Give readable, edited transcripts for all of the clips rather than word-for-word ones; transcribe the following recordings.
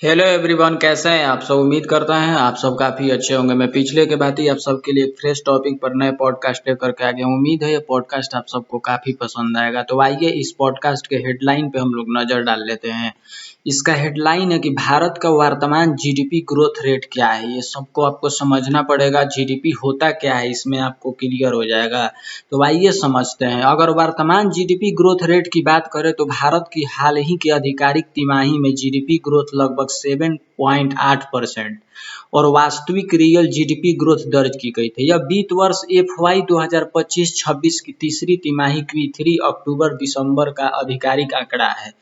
Hello everyone, कैसे हैं आप सब। उम्मीद करता हैं आप सब काफ़ी अच्छे होंगे। मैं पिछले के भांति आप सबके लिए एक फ्रेश टॉपिक पर नए पॉडकास्ट लेकर के आ गया हूं। उम्मीद है ये पॉडकास्ट आप सबको काफ़ी पसंद आएगा। तो आइए इस पॉडकास्ट के हेडलाइन पे हम लोग नज़र डाल लेते हैं। इसका हेडलाइन है कि भारत का वर्तमान जीडीपी ग्रोथ रेट क्या है। ये सबको आपको समझना पड़ेगा। जीडीपी होता क्या है इसमें आपको क्लियर हो जाएगा। तो आइए समझते हैं। अगर वर्तमान जीडीपी ग्रोथ रेट की बात करें तो भारत की हाल ही की आधिकारिक तिमाही में जीडीपी ग्रोथ लगभग 7.8% और वास्तविक रियल जीडीपी ग्रोथ दर्ज की गई थी। यह वित्त वर्ष एफवाई 2025-26 की तीसरी तिमाही Q3 अक्टूबर दिसंबर का आधिकारिक आंकड़ा है।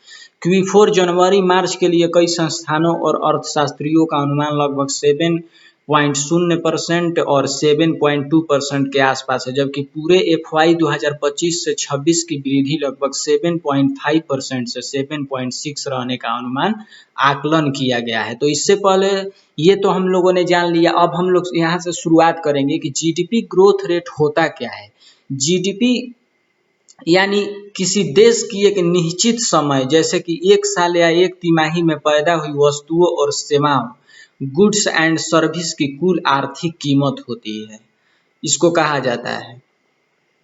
Q4 जनवरी मार्च के लिए कई संस्थानों और अर्थशास्त्रियों का अनुमान लगभग 7.0% और 7.2% के आसपास है, जबकि पूरे एफवाई 2025 से 26 की वृद्धि लगभग 7.5% से 7.6 रहने का अनुमान आकलन किया गया है। तो इससे पहले ये तो हम लोगों ने जान लिया। अब हम लोग यहाँ से शुरुआत करेंगे कि जीडीपी ग्रोथ रेट होता क्या है। जीडीपी यानी किसी देश की एक निश्चित समय जैसे कि एक साल या एक तिमाही में पैदा हुई वस्तुओं और सेवाओं, गुड्स एंड सर्विस की कुल आर्थिक कीमत होती है। इसको कहा जाता है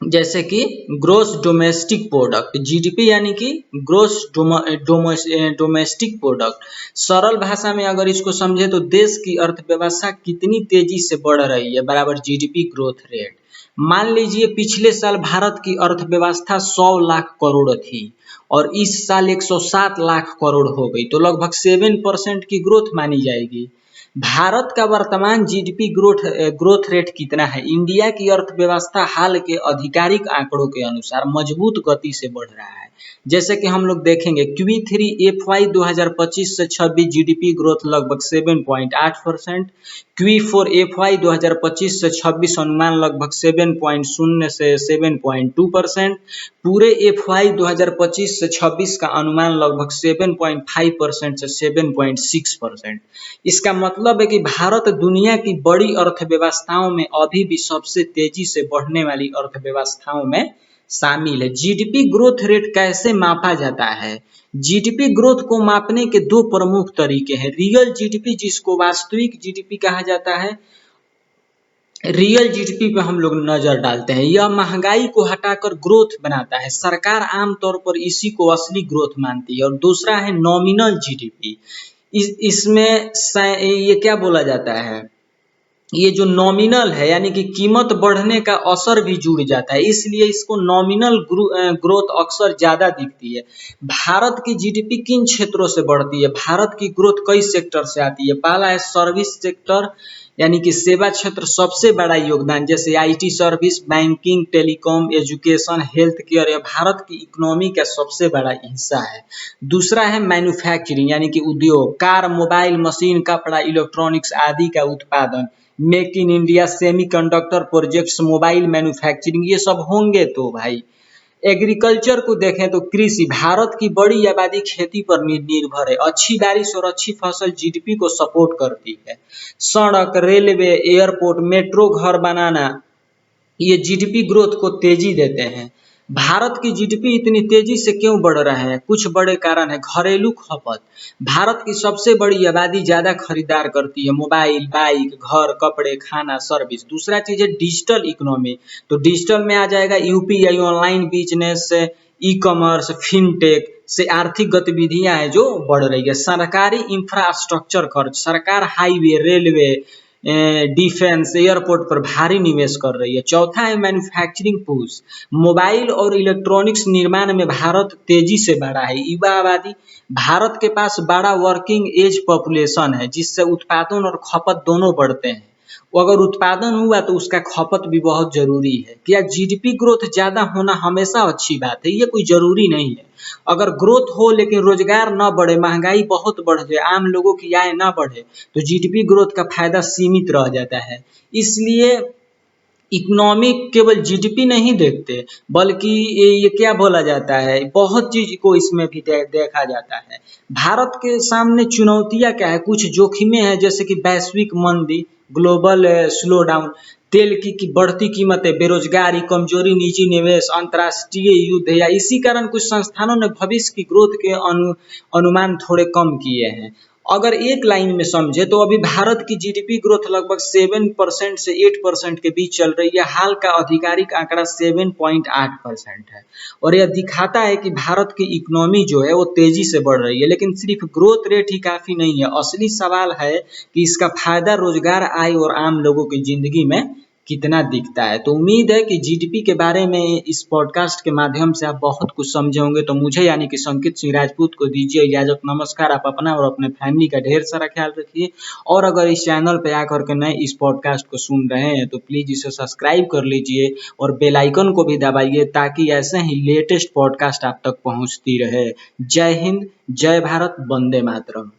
जैसे कि ग्रोस डोमेस्टिक प्रोडक्ट। जीडीपी यानी कि ग्रोस डोमेस्टिक प्रोडक्ट। सरल भाषा में अगर इसको समझे तो देश की अर्थव्यवस्था कितनी तेजी से बढ़ रही है बराबर जीडीपी ग्रोथ रेट। मान लीजिए पिछले साल भारत की अर्थव्यवस्था 100 लाख करोड़ थी और इस साल 107 लाख करोड़ हो गई, तो लगभग 7% की ग्रोथ मानी जाएगी। भारत का वर्तमान जीडीपी ग्रोथ रेट कितना है। इंडिया की अर्थव्यवस्था हाल के आधिकारिक आंकड़ों के अनुसार मजबूत गति से बढ़ रहा है। जैसे कि हम लोग देखेंगे Q3 एफवाई 2025 से 26 जीडीपी ग्रोथ लगभग 7.8%, Q4 एफवाई 2025 से 26 अनुमान लगभग 7.0 से 7.2%, पूरे एफवाई 2025 से 26 का अनुमान लगभग 7.5% से 7.6%। इसका मतलब है कि भारत दुनिया की बड़ी अर्थव्यवस्थाओं में अभी भी सबसे तेजी से बढ़ने वाली अर्थव्यवस्थाओं में शामिल है। जीडीपी ग्रोथ रेट कैसे मापा जाता है। जीडीपी ग्रोथ को मापने के दो प्रमुख तरीके हैं। रियल जीडीपी, जिसको वास्तविक जीडीपी कहा जाता है। रियल जीडीपी पे हम लोग नजर डालते हैं। यह महंगाई को हटाकर ग्रोथ बनाता है। सरकार आमतौर पर इसी को असली ग्रोथ मानती है। और दूसरा है नॉमिनल जीडीपी। इसमें ये क्या बोला जाता है, ये जो नॉमिनल है यानी कि कीमत बढ़ने का असर भी जुड़ जाता है, इसलिए इसको नॉमिनल ग्रोथ अक्सर ज्यादा दिखती है। भारत की जीडीपी किन क्षेत्रों से बढ़ती है। भारत की ग्रोथ कई सेक्टर से आती है। पहला है सर्विस सेक्टर यानी कि सेवा क्षेत्र, सबसे बड़ा योगदान जैसे IT service, banking, telecom, education, health care, यह भारत की इकोनॉमी का सबसे बड़ा हिस्सा है। दूसरा है मैन्युफैक्चरिंग यानी कि उद्योग, कार, मोबाइल, मशीन, कपड़ा, इलेक्ट्रॉनिक्स आदि का उत्पादन, make in India, semiconductor projects, mobile manufacturing, ये सब होंगे। तो भाई एग्रीकल्चर को देखें तो कृषि, भारत की बड़ी आबादी खेती पर निर्भर है। अच्छी बारिश और अच्छी फसल जीडीपी को सपोर्ट करती है। सड़क, रेलवे, एयरपोर्ट, मेट्रो, घर बनाना, ये जीडीपी ग्रोथ को तेजी देते हैं। भारत की जीडीपी इतनी तेजी से क्यों बढ़ रहे हैं, कुछ बड़े कारण है। घरेलू खपत, भारत की सबसे बड़ी आबादी ज्यादा खरीदार करती है। मोबाइल, बाइक, घर, कपड़े, खाना, सर्विस। दूसरा चीज है डिजिटल इकोनॉमी। तो डिजिटल में आ जाएगा UPI, online business, e commerce, fintech से आर्थिक गतिविधियां है जो बढ़ रही है। सरकारी इंफ्रास्ट्रक्चर खर्च, सरकार हाईवे, रेलवे, डिफेंस, एयरपोर्ट पर भारी निवेश कर रही है। चौथा है मैन्युफैक्चरिंग पुश, मोबाइल और इलेक्ट्रॉनिक्स निर्माण में भारत तेजी से बढ़ा है। युवा आबादी, भारत के पास बड़ा वर्किंग एज पॉपुलेशन है जिससे उत्पादन और खपत दोनों बढ़ते हैं। अगर उत्पादन हुआ तो उसका खपत भी बहुत जरूरी है। क्या जीडीपी ग्रोथ ज्यादा होना हमेशा अच्छी बात है, ये कोई जरूरी नहीं है। अगर ग्रोथ हो लेकिन रोजगार न बढ़े, महंगाई बहुत बढ़ जाए, आम लोगों की आय न बढ़े, तो जीडीपी ग्रोथ का फायदा सीमित रह जाता है। इसलिए इकोनॉमिक केवल जीडीपी नहीं देखते बल्कि ये क्या बोला जाता है, बहुत चीज को इसमें भी देखा जाता है। भारत के सामने चुनौतियां क्या है, कुछ जोखिमें हैं जैसे कि वैश्विक मंदी, ग्लोबल स्लो डाउन, तेल की बढ़ती कीमतें, बेरोजगारी, कमजोरी निजी निवेश, अंतर्राष्ट्रीय युद्ध, या इसी कारण कुछ संस्थानों ने भविष्य की ग्रोथ के अनुमान थोड़े कम किए हैं। अगर एक लाइन में समझे तो अभी भारत की जीडीपी ग्रोथ लगभग 7% से 8% के बीच चल रही है। हाल का आधिकारिक आंकड़ा 7.8% है और यह दिखाता है कि भारत की इकोनॉमी जो है वो तेजी से बढ़ रही है, लेकिन सिर्फ ग्रोथ रेट ही काफी नहीं है। असली सवाल है कि इसका फायदा रोजगार, आय और आम लोगों की जिंदगी में कितना दिखता है। तो उम्मीद है कि जीडीपी के बारे में इस पॉडकास्ट के माध्यम से आप बहुत कुछ समझे होंगे। तो मुझे यानी कि संकित सिंह राजपूत को दीजिए इजाजत। नमस्कार। आप अपना और अपने फैमिली का ढेर सारा ख्याल रखिए और अगर इस चैनल पे आकर के नए इस पॉडकास्ट को सुन रहे हैं तो प्लीज इसे सब्सक्राइब कर लीजिए और बेल आइकन को भी दबाइए ताकि ऐसे ही लेटेस्ट पॉडकास्ट आप तक पहुंचती रहे। जय हिंद, जय भारत, वंदे मातरम।